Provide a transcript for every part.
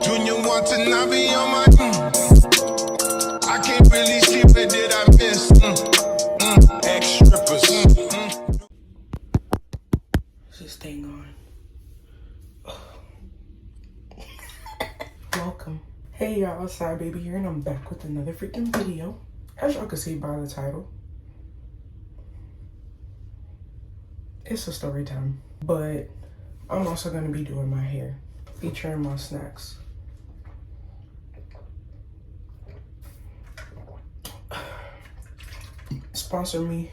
Junior want to not be on my I can't really see what did I miss. Ex strippers. Is this thing on? Welcome. Hey y'all, it's Saiah baby here, and I'm back with another freaking video. As y'all can see by the title, it's a story time. But I'm also gonna be doing my hair, featuring my snacks. Sponsor me,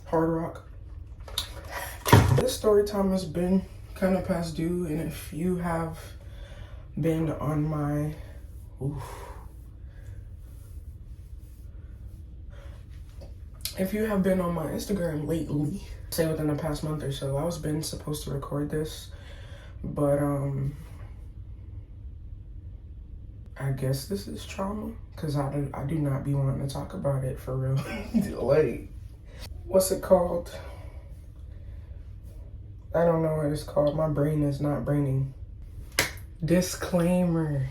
Hard Rock. This story time has been kind of past due, and if you have been on my if you have been on my Instagram lately, say within the past month or so, I was been supposed to record this, but I guess this is trauma, because I do not be wanting to talk about it for real. Like, what's it called? I don't know what it's called. My brain is not braining. Disclaimer.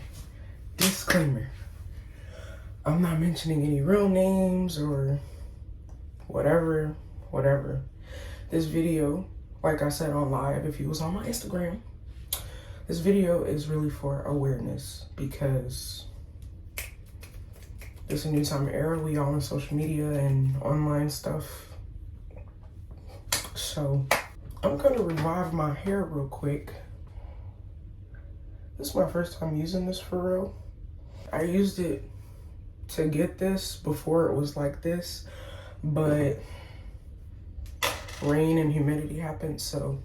I'm not mentioning any real names or whatever. This video, like I said on live, if you was on my Instagram, this video is really for awareness, because it's a new time and era. We all on social media and online stuff. So I'm gonna revive my hair real quick. This is my first time using this for real. I used it to get this before it was like this, but rain and humidity happened, so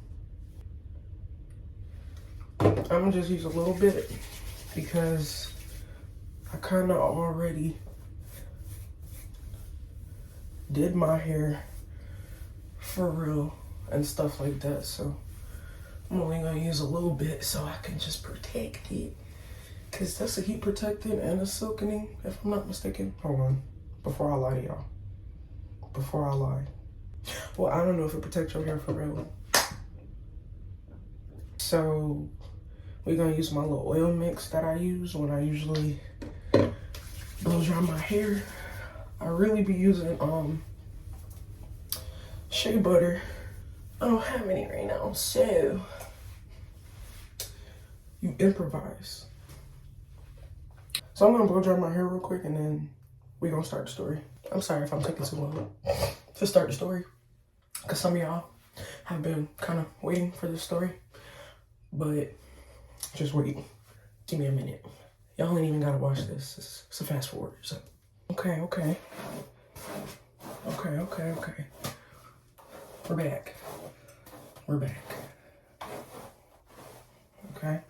I'm gonna just use a little bit because I kind of already did my hair for real and stuff like that, so I'm only gonna use a little bit so I can just protect it, because that's a heat protectant and a silkening, if I'm not mistaken. Hold on, before I lie to y'all. Before I lie. Well, I don't know if it protects your hair for real. So we're gonna use my little oil mix that I use when I usually blow dry my hair. I really be using shea butter. I don't have any right now, so you improvise. So I'm gonna blow dry my hair real quick, and then we're gonna start the story. I'm sorry if I'm taking too long to start the story, because some of y'all have been kind of waiting for this story, but just wait. Give me a minute. Y'all ain't even gotta watch this. It's a fast forward, so. Okay. We're back. Okay.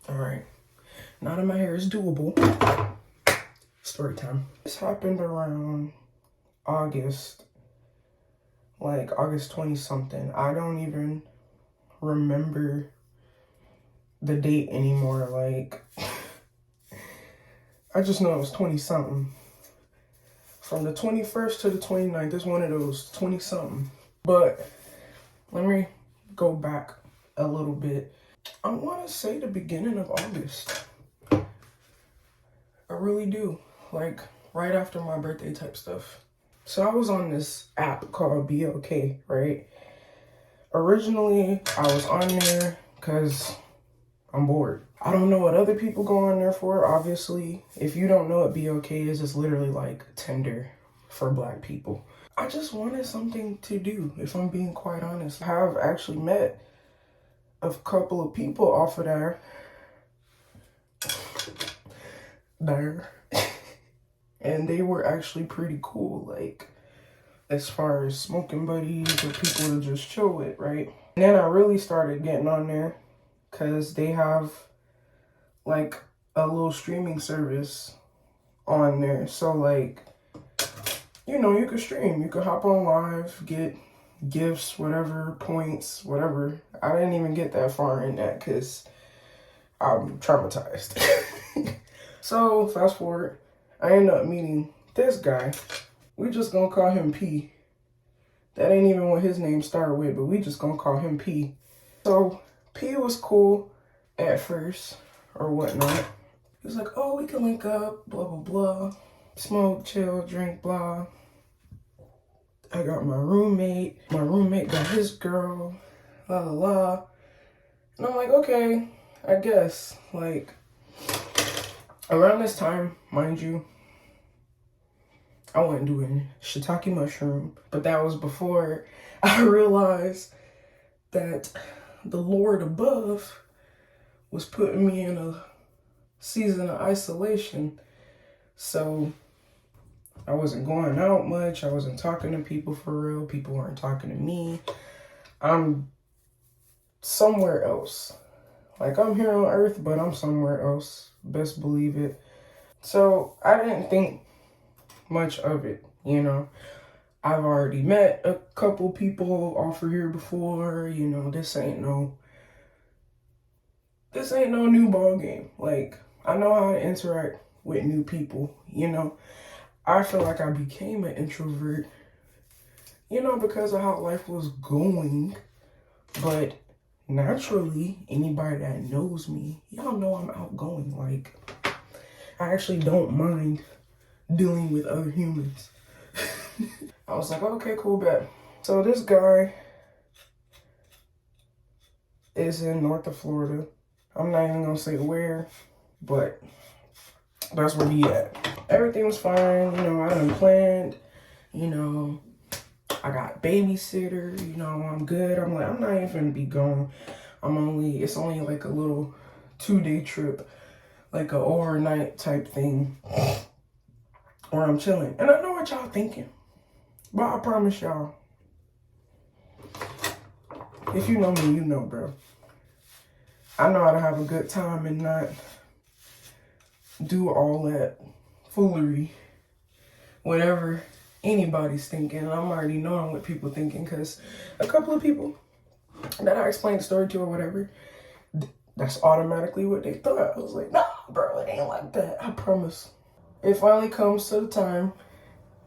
All right. Now that my hair is doable, story time. This happened around August, like August 20 something. I don't even remember the date anymore. Like, I just know it was 20 something. From the 21st to the 29th is one of those 20 something. But let me go back a little bit. I want to say the beginning of August. I really do. Like, right after my birthday type stuff. So I was on this app called BLK, right? Originally, I was on there because I'm bored. I don't know what other people go on there for, obviously. If you don't know what BLK is, it's literally like Tinder for Black people. I just wanted something to do, if I'm being quite honest. I have actually met a couple of people off of there. And they were actually pretty cool, like, as far as smoking buddies or people to just chill with, right? And then I really started getting on there because they have like a little streaming service on there. So like, you know, you could stream, you could hop on live, get gifts, whatever, points, whatever. I didn't even get that far in that because I'm traumatized. So fast forward, I end up meeting this guy. We just gonna call him P. That ain't even what his name started with, but we just gonna call him P. So he was cool at first or whatnot. He was like, oh, we can link up, blah, blah, blah. Smoke, chill, drink, blah. I got my roommate. My roommate got his girl, la, la, la. And I'm like, okay, I guess. Like, around this time, mind you, I wasn't doing shiitake mushroom. But that was before I realized that the Lord above was putting me in a season of isolation. So I wasn't going out much. I wasn't talking to people for real. People weren't talking to me. I'm somewhere else. Like, I'm here on earth, but I'm somewhere else. Best believe it. So I didn't think much of it, you know. I've already met a couple people off of here before, you know. This ain't no new ball game. Like, I know how to interact with new people, you know. I feel like I became an introvert, you know, because of how life was going. But naturally, anybody that knows me, y'all know I'm outgoing. Like, I actually don't mind dealing with other humans. I was like, okay, cool, bet. So this guy is in north of Florida. I'm not even gonna say where, but that's where he at. Everything was fine, you know, I done planned, you know, I got babysitter, you know, I'm good. I'm like, I'm not even gonna be gone. It's only like a little 2-day trip, like a overnight type thing, where I'm chilling. And I know what y'all thinking, but I promise y'all, if you know me, you know, bro. I know how to have a good time and not do all that foolery, whatever anybody's thinking. I'm already knowing what people thinking, because a couple of people that I explained the story to or whatever, that's automatically what they thought. I was like, nah, bro, it ain't like that. I promise. It finally comes to the time.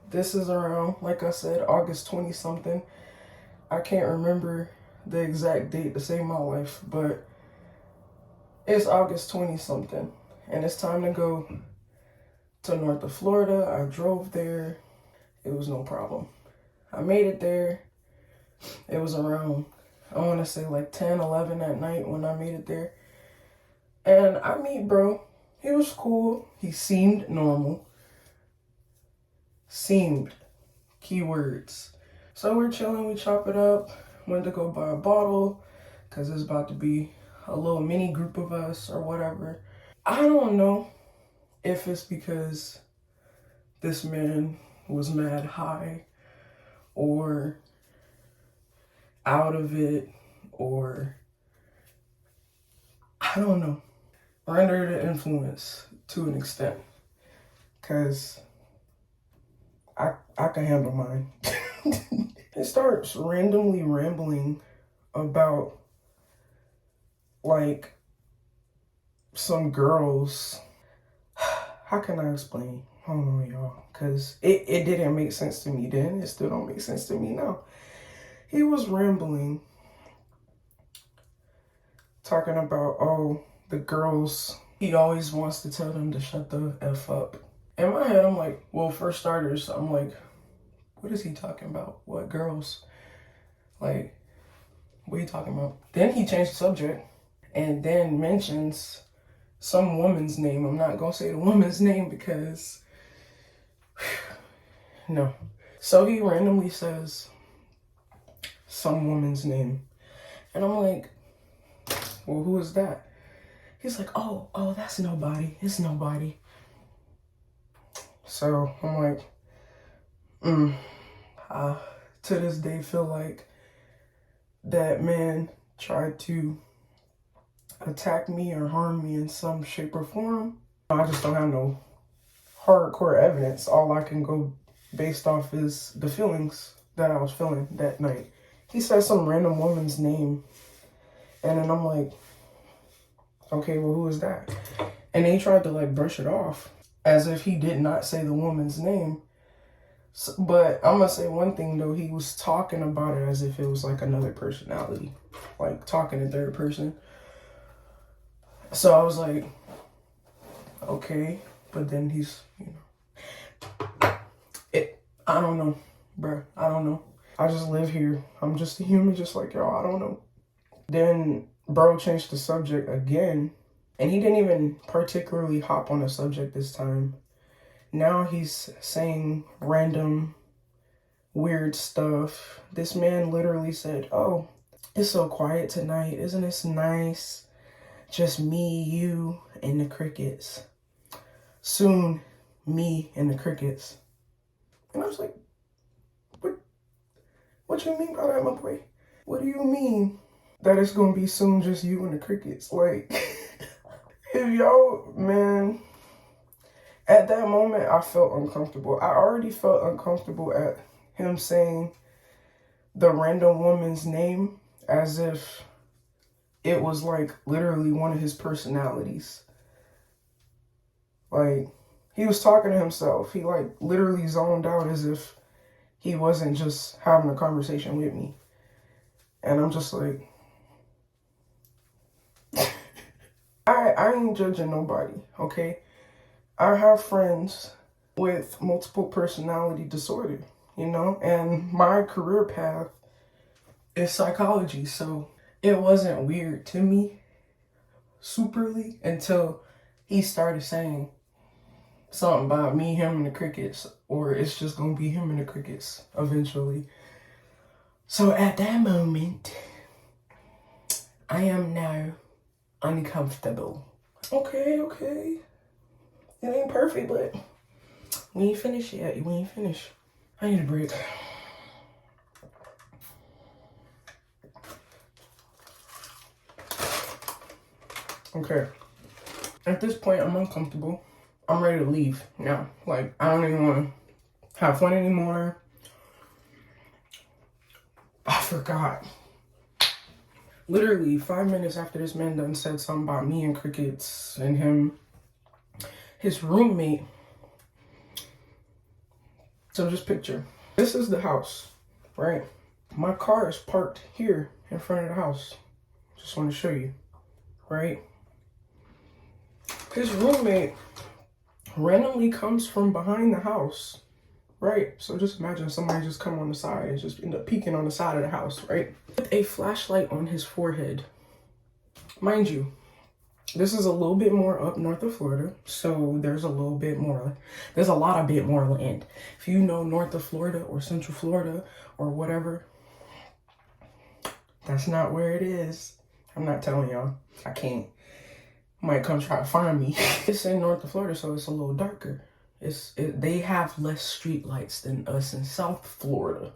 This is around, like I said, August 20 something. I can't remember the exact date to save my life, but it's August 20 something, and it's time to go to north of Florida. I drove there. It was no problem. I made it there. It was around, I want to say like 10, 11 at night when I made it there. And I meet bro. He was cool. He seemed normal. Seemed. Keywords. So we're chilling. We chop it up. Went to go buy a bottle because it's about to be a little mini group of us or whatever. I don't know if it's because this man was mad high or out of it, or I don't know, or under the influence to an extent, because I can handle mine. It starts randomly rambling about like some girls. How can I explain? I don't know, y'all, because it didn't make sense to me then. It still don't make sense to me now. He was rambling, talking about, oh, the girls, he always wants to tell them to shut the F up. In my head, I'm like, well, for starters, I'm like, what is he talking about? What girls? Like, what are you talking about? Then he changed the subject and then mentions some woman's name. I'm not gonna say the woman's name because, no. So he randomly says some woman's name. And I'm like, well, who is that? He's like, oh, that's nobody. It's nobody. So I'm like, I to this day feel like that man tried to attack me or harm me in some shape or form. I just don't have no hardcore evidence. All I can go based off is the feelings that I was feeling that night. He said some random woman's name, and then I'm like, okay, well, who is that? And he tried to like brush it off as if he did not say the woman's name. So, but I'm gonna say one thing though, he was talking about it as if it was like another personality, like talking in third person. So I was like, okay, but then he's, I don't know, bruh, I don't know. I just live here. I'm just a human just like y'all, I don't know. Then bro changed the subject again, and he didn't even particularly hop on the subject this time. Now he's saying random weird stuff. This man literally said, oh, it's so quiet tonight. Isn't this nice? Just me, you, and the crickets. Soon, me and the crickets. And I was like, what you mean by that, my boy? What do you mean that it's gonna be soon just you and the crickets? Like, if y'all, man, at that moment, I felt uncomfortable. I already felt uncomfortable at him saying the random woman's name as if it was like literally one of his personalities. Like, he was talking to himself. He like literally zoned out as if he wasn't just having a conversation with me. And I'm just like, I ain't judging nobody, okay? I have friends with multiple personality disorder, and my career path is psychology, so it wasn't weird to me superly until he started saying something about me, him, and the crickets, or it's just gonna be him and the crickets eventually. So at that moment, I am now uncomfortable. Okay. It ain't perfect, but we ain't finished yet. We ain't finished. I need a break. Okay. At this point, I'm uncomfortable. I'm ready to leave now. Like, I don't even want to have fun anymore. I forgot. Literally 5 minutes after this man done said something about me and crickets and him, his roommate. So just picture, this is the house, right? My car is parked here in front of the house. Just want to show you, right? His roommate randomly comes from behind the house, right? So just imagine somebody just come on the side and just end up peeking on the side of the house, right? With a flashlight on his forehead. Mind you, this is a little bit more up north of Florida, so there's a lot of bit more land. If you know north of Florida or central Florida or whatever, that's not where it is. I'm not telling y'all. I can't. Might come try to find me. It's in north of Florida, so it's a little darker. They have less street lights than us in South Florida,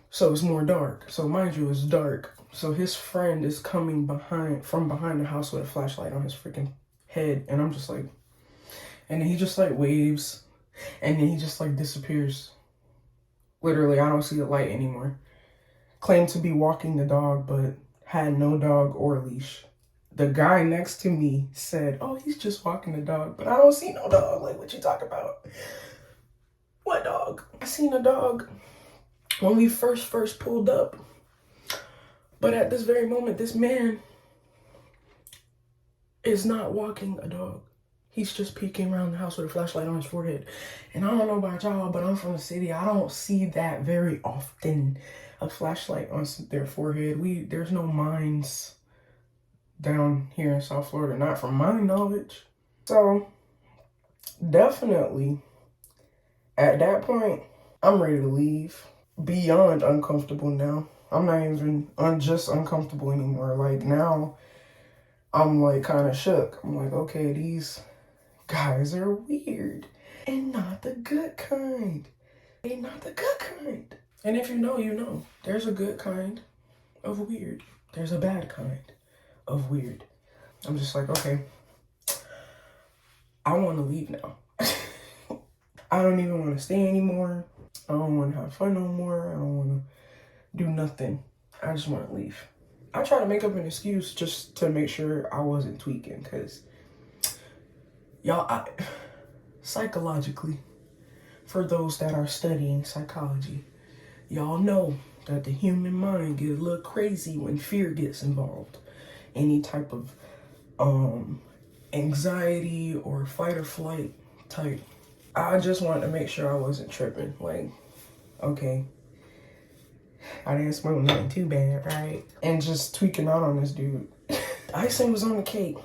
so it's more dark. So mind you, it's dark. So his friend is coming from behind the house with a flashlight on his freaking head, and I'm just like, and then he just like waves, and then he just like disappears. Literally, I don't see the light anymore. Claimed to be walking the dog, but had no dog or leash. The guy next to me said, oh, he's just walking the dog, but I don't see no dog. Like, what you talking about? What dog? I seen a dog when we first pulled up. But at this very moment, this man is not walking a dog. He's just peeking around the house with a flashlight on his forehead. And I don't know about y'all, but I'm from the city. I don't see that very often. A flashlight on their forehead. There's no mines down here in South Florida, not from my knowledge. So definitely at that point, I'm ready to leave. Beyond uncomfortable now. I'm not even just uncomfortable anymore. Like, now I'm like kind of shook. I'm like, okay, these guys are weird and not the good kind. They're not the good kind. And if you know, you know. There's a good kind of weird. There's a bad kind of weird. I'm just like, okay, I want to leave now. I don't even want to stay anymore. I don't want to have fun no more. I don't want to do nothing. I just want to leave. I try to make up an excuse just to make sure I wasn't tweaking, because y'all, psychologically, For those that are studying psychology, y'all know that the human mind gets a little crazy when fear gets involved. Any type of anxiety or fight or flight type. I just wanted to make sure I wasn't tripping. Like, okay, I didn't smoke nothing too bad, right? And just tweaking out on this dude. Icing was on the cake.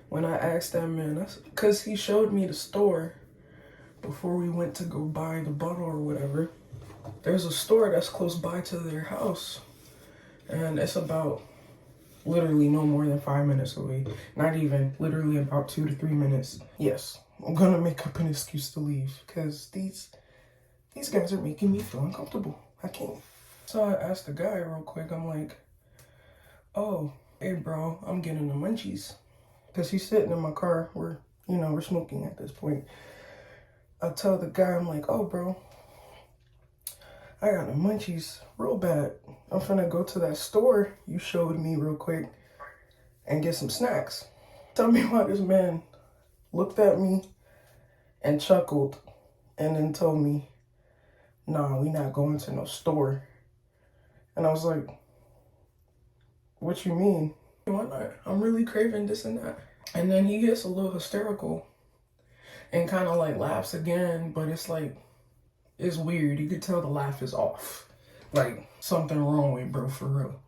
When I asked that man, because he showed me the store before we went to go buy the bottle or whatever. There's a store that's close by to their house. And it's about literally no more than 5 minutes away. Not even, literally about 2 to 3 minutes. Yes, I'm gonna make up an excuse to leave because these guys are making me feel uncomfortable. I can't. So I asked the guy real quick, I'm like, oh, hey bro, I'm getting the munchies. Because he's sitting in my car, we're smoking at this point. I tell the guy, I'm like, oh bro, I got the munchies real bad. I'm finna go to that store you showed me real quick and get some snacks. Tell me why this man looked at me and chuckled and then told me, nah, we not going to no store. And I was like, what you mean? Why not? I'm really craving this and that. And then he gets a little hysterical and kind of like laughs again, but it's like, it's weird. You could tell the laugh is off. Like, something wrong with bro, for real.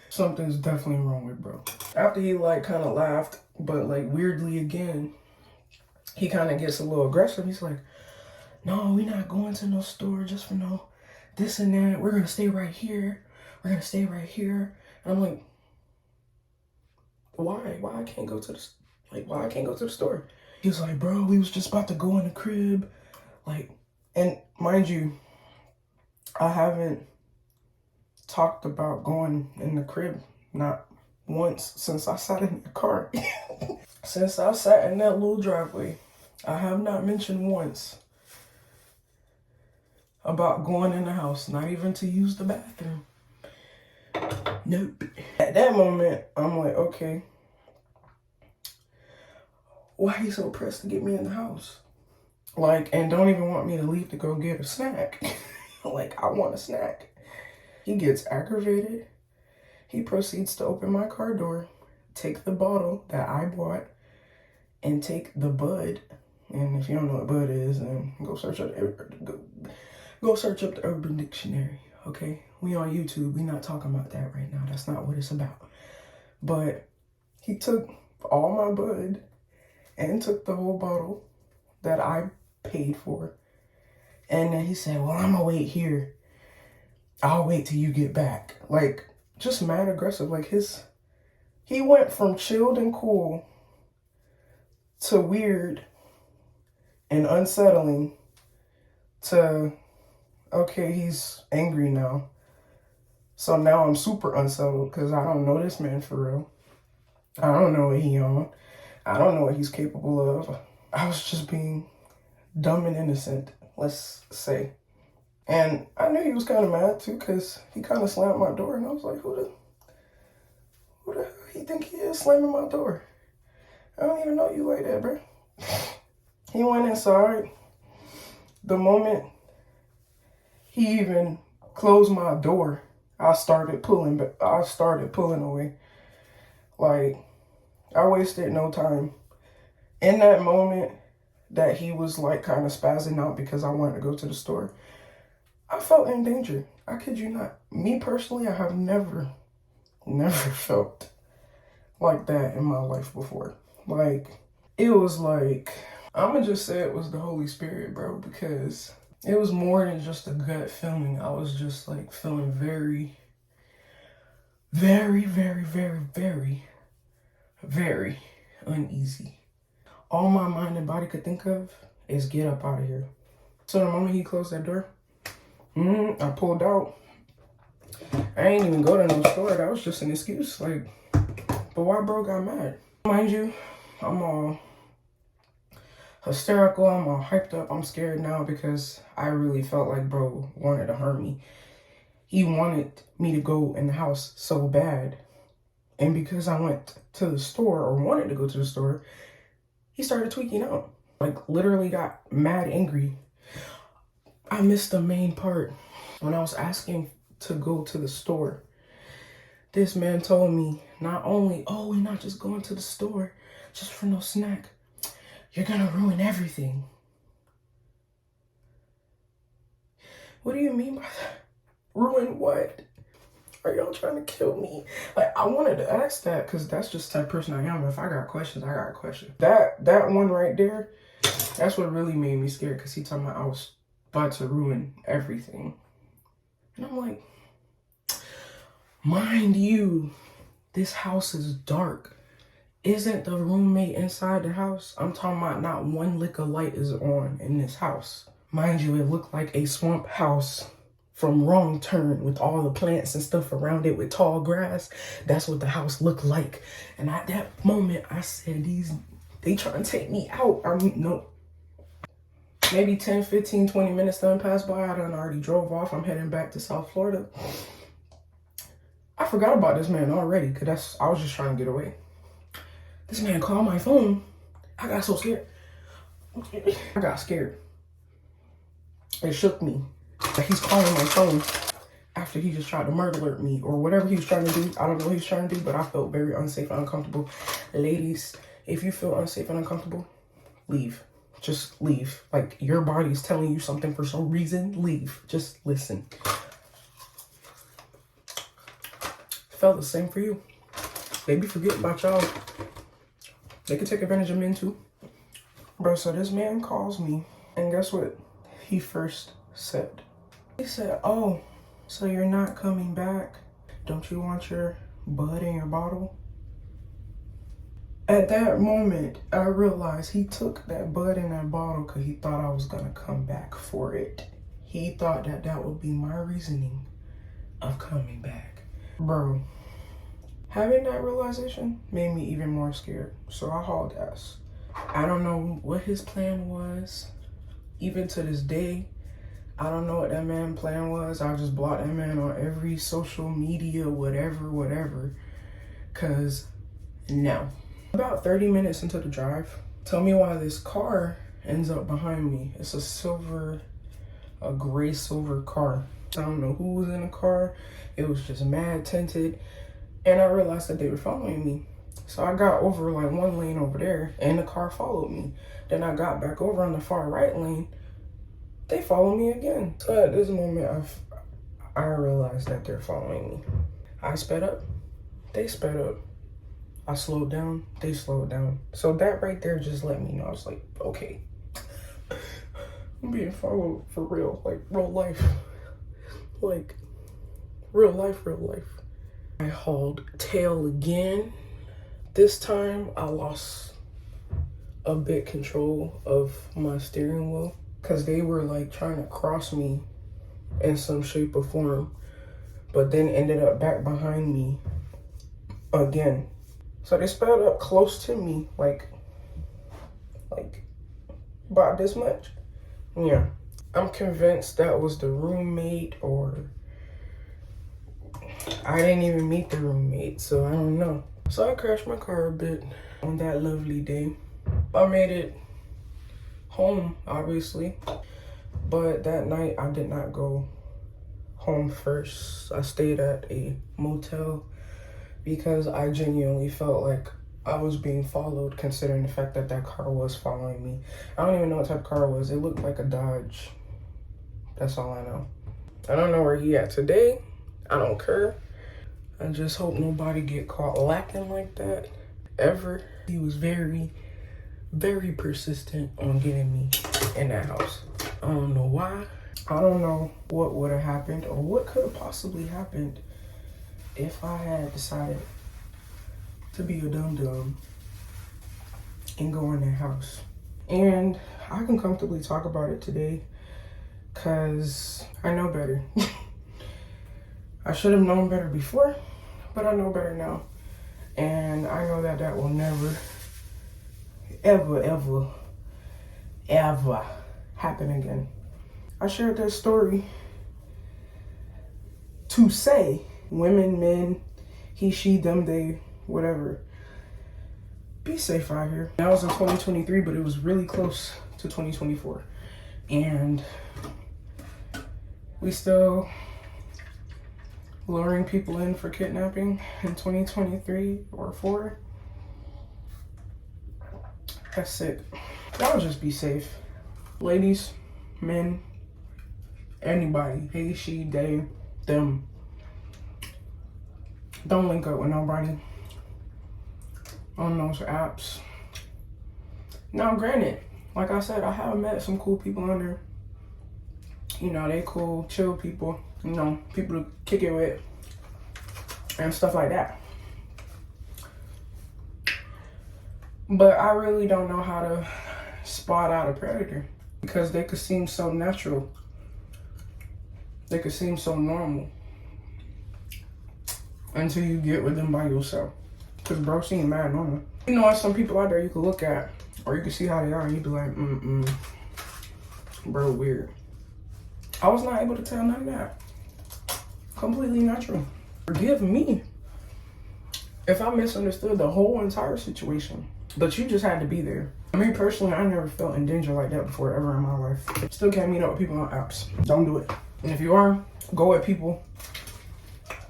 Something's definitely wrong with bro. After he like kind of laughed, but like weirdly again, he kind of gets a little aggressive. He's like, no, we not going to no store just for no this and that. We're going to stay right here. We're going to stay right here. And I'm like, why? Why I can't go to the store? He was like, bro, we was just about to go in the crib. Like, and mind you, I haven't talked about going in the crib not once since I sat in the car. Since I sat in that little driveway, I have not mentioned once about going in the house, not even to use the bathroom. Nope. At that moment, I'm like, okay, why are you so pressed to get me in the house? Like, and don't even want me to leave to go get a snack. Like, I want a snack. He gets aggravated. He proceeds to open my car door, take the bottle that I bought, and take the bud. And if you don't know what bud is, then go search up the Urban Dictionary, okay? We on YouTube. We not talking about that right now. That's not what it's about. But he took all my bud and took the whole bottle that I paid for. And then he said, well, I'm gonna wait here. I'll wait till you get back. Like, just mad aggressive. Like, he went from chilled and cool to weird and unsettling to, okay, he's angry now. So now I'm super unsettled because I don't know this man for real. I don't know what he on. I don't know what he's capable of. I was just being dumb and innocent, let's say. And I knew he was kind of mad too because he kind of slammed my door and I was like, who the hell he think he is slamming my door? I don't even know you like that, bro. He went inside. The moment he even closed my door, I started pulling away. Like, I wasted no time. In that moment that he was like kind of spazzing out because I wanted to go to the store, I felt in danger. I kid you not. Me personally, I have never felt like that in my life before. Like, it was like, I'm gonna just say it was the Holy Spirit, bro, because it was more than just a gut feeling. I was just like feeling very, very, very, very, very, very uneasy. All my mind and body could think of is get up out of here. So the moment he closed that door, I pulled out. I ain't even go to no store. That was just an excuse. Like, but why bro got mad? Mind you, I'm all hysterical. I'm all hyped up. I'm scared now because I really felt like bro wanted to hurt me. He wanted me to go in the house so bad. And because I went to the store or wanted to go to the store, he started tweaking out. Like, literally got mad angry. I missed the main part. When I was asking to go to the store, this man told me not only, oh, we're not just going to the store just for no snack. You're gonna ruin everything. What do you mean by that? Ruin what? Are y'all trying to kill me? Like, I wanted to ask that because that's just the type of person I am. If I got questions, I got questions. That one right there, that's what really made me scared, because he told me I was about to ruin everything. And I'm like, mind you, this house is dark. Isn't the roommate inside the house? I'm talking about not one lick of light is on in this house. Mind you, it looked like a swamp house from Wrong Turn with all the plants and stuff around it with tall grass. That's what the house looked like. And at that moment, I said, they trying to take me out. I mean, no. Maybe 10, 15, 20 minutes done passed by. I done already drove off. I'm heading back to South Florida. I forgot about this man already, because I was just trying to get away. This man called my phone. I got so scared. I got scared. It shook me. Like, he's calling my phone after he just tried to murder me or whatever he was trying to do. I don't know what he was trying to do, but I felt very unsafe and uncomfortable. Ladies, if you feel unsafe and uncomfortable, leave. Just leave. Like, your body's telling you something for some reason, leave. Just listen. Felt the same for you. They be forgetting about y'all. They could take advantage of men too. Bro, so this man calls me, and guess what he first said? He said, oh, so you're not coming back? Don't you want your bud in your bottle? At that moment, I realized he took that bud in that bottle because he thought I was gonna come back for it. He thought that would be my reasoning of coming back. Bro, having that realization made me even more scared. So I hauled ass. I don't know what his plan was. Even to this day, I don't know what that man's plan was. I just blocked that man on every social media, whatever. Cause no. About 30 minutes into the drive, tell me why this car ends up behind me. It's a gray silver car. I don't know who was in the car. It was just mad tinted. And I realized that they were following me. So I got over like one lane over there and the car followed me. Then I got back over on the far right lane. They followed me again. So at this moment, I realized that they're following me. I sped up. They sped up. I slowed down. They slowed down. So that right there just let me know. I was like, okay. I'm being followed for real. Like real life. Like real life. I hauled tail again. This time I lost a bit control of my steering wheel because they were like trying to cross me in some shape or form, but then ended up back behind me again. So they sped up close to me, like about this much. Yeah, I'm convinced that was the roommate, or I didn't even meet the roommate, so I don't know. So I crashed my car a bit on that lovely day. I made it home, obviously, but that night I did not go home first. I stayed at a motel because I genuinely felt like I was being followed, considering the fact that that car was following me. I don't even know what type of car it was. It looked like a Dodge. That's all I know. I don't know where he at today. I don't care. I just hope nobody get caught lacking like that ever. He was very, very persistent on getting me in that house. I don't know why. I don't know what would have happened or what could have possibly happened if I had decided to be a dum-dum and go in that house. And I can comfortably talk about it today because I know better. I should have known better before, but I know better now. And I know that that will never, ever happen again. I shared that story to say women, men, he, she, them, they, whatever. be safe out here. That was in 2023, but it was really close to 2024. And we still luring people in for kidnapping in 2023 or 4. That's sick. Y'all just be safe. Ladies, men, anybody, he, she, they, them. Don't link up with nobody on those apps. Now, granted, like I said, I have met some cool people on there. You know, they cool, chill people. You know, people to kick it with and stuff like that. But I really don't know how to spot out a predator because they could seem so natural. They could seem so normal until you get with them by yourself. Cause bro seem mad normal. You know, there's some people out there you could look at or you can see how they are and you be like, bro, weird. I was not able to tell none of that. Completely natural. Forgive me if I misunderstood the whole entire situation, but you just had to be there. I mean, personally, I never felt in danger like that before ever in my life. Still can't meet up with people on apps. Don't do it. And if you are, go with people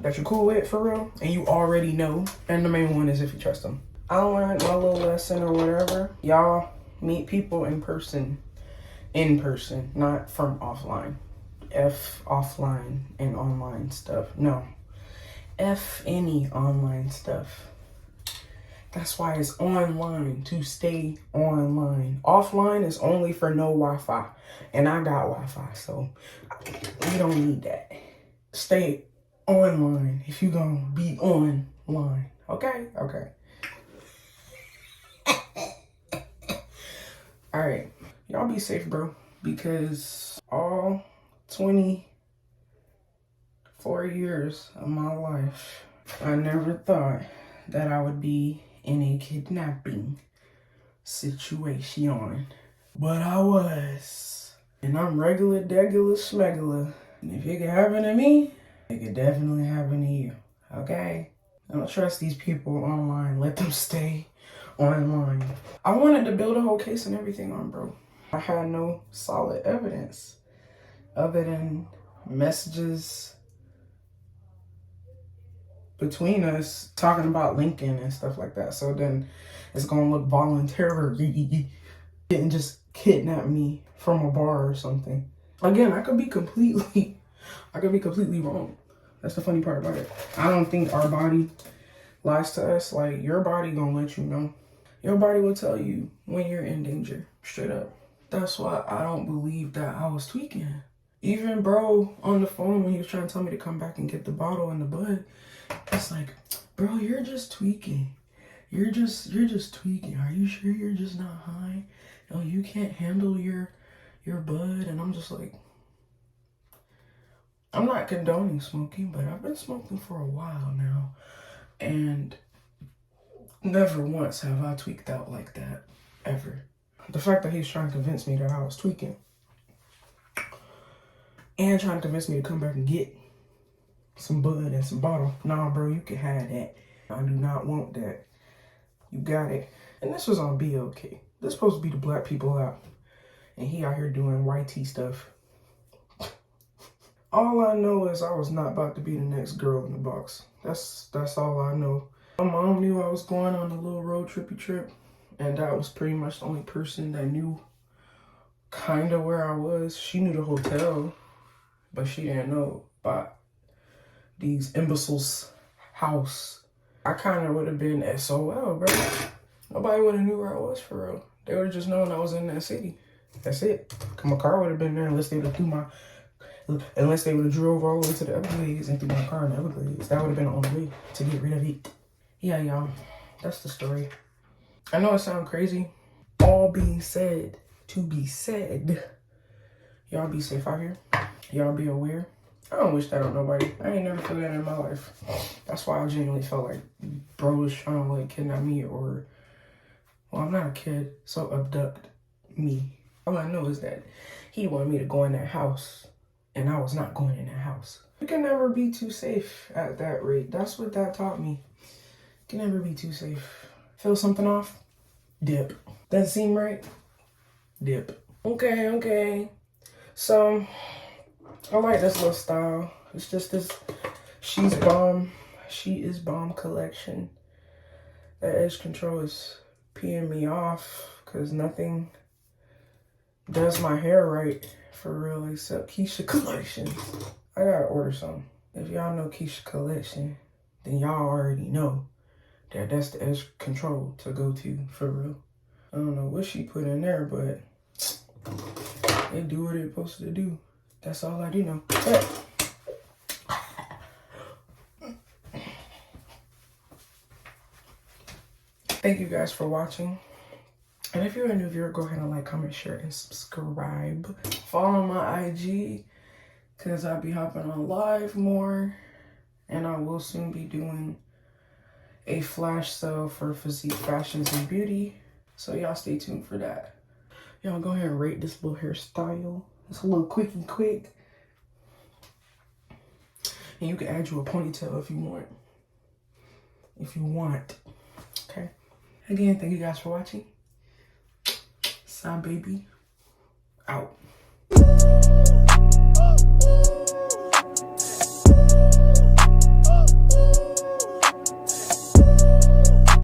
that you're cool with for real and you already know. And the main one is if you trust them. I learned my little lesson or whatever. Y'all meet people in person, not from offline. F offline and online stuff. No. F any online stuff. That's why it's online, to stay online. Offline is only for no Wi-Fi. And I got Wi-Fi, so you don't need that. Stay online if you gonna be online. Okay? Okay. Alright. Y'all be safe, bro. Because all 24 years of my life, I never thought that I would be in a kidnapping situation. But I was. And I'm regular, degular, schmegular. And if it can happen to me, it could definitely happen to you. Okay? I don't trust these people online. Let them stay online. I wanted to build a whole case and everything on, bro. I had no solid evidence other than messages between us talking about Lincoln and stuff like that. So then it's gonna look voluntary. Didn't just kidnap me from a bar or something. Again, I could be completely wrong. That's the funny part about it. I don't think our body lies to us. Like, your body gonna let you know. Your body will tell you when you're in danger, straight up. That's why I don't believe that I was tweaking. Even bro on the phone when he was trying to tell me to come back and get the bottle and the bud, it's like, bro, you're just tweaking. You're just tweaking. Are you sure you're just not high? No, you can't handle your bud. And I'm just like, I'm not condoning smoking, but I've been smoking for a while now. And never once have I tweaked out like that, ever. The fact that he's trying to convince me that I was tweaking and trying to convince me to come back and get some bud and some bottle. Nah, bro, you can have that. I do not want that. You got it. And this was on BOK. This supposed to be the black people out. And he out here doing YT stuff. All I know is I was not about to be the next girl in the box. That's all I know. My mom knew I was going on a little road trippy trip. And that was pretty much the only person that knew kind of where I was. She knew the hotel, but she didn't know about these imbeciles' house. I kind of would have been SOL, bro. Nobody would have knew where I was for real. They would have just known I was in that city. That's it. My car would have been there unless they would have drove all the way to the Everglades and threw my car in the Everglades. That would have been the only way to get rid of it. Yeah, y'all. That's the story. I know it sounds crazy. All being said to be said. Y'all be safe out here. Y'all be aware. I don't wish that on nobody. I ain't never feel that in my life. That's why I genuinely felt like bro was trying to like kidnap me or, well, I'm not a kid, so abduct me. All I know is that he wanted me to go in that house and I was not going in that house. You can never be too safe at that rate. That's what that taught me. You can never be too safe. Feel something off? Dip. Doesn't seem right? Dip. Okay. So, I like this little style. It's just this She's Bomb. She Is Bomb collection. That edge control is peeing me off because nothing does my hair right for real except Keisha Collection. I gotta order some. If y'all know Keisha Collection, then y'all already know that that's the edge control to go to for real. I don't know what she put in there, but they do what they're supposed to do. That's all I do know. But thank you guys for watching. And if you're a new viewer, go ahead and like, comment, share, and subscribe. Follow my IG, because I'll be hopping on live more. And I will soon be doing a flash sale for Fazique Fashions and Beauty. So y'all stay tuned for that. Y'all go ahead and rate this little hairstyle. It's a little quick and quick. And you can add you a ponytail if you want. Okay. Again, thank you guys for watching. Saiah baby out.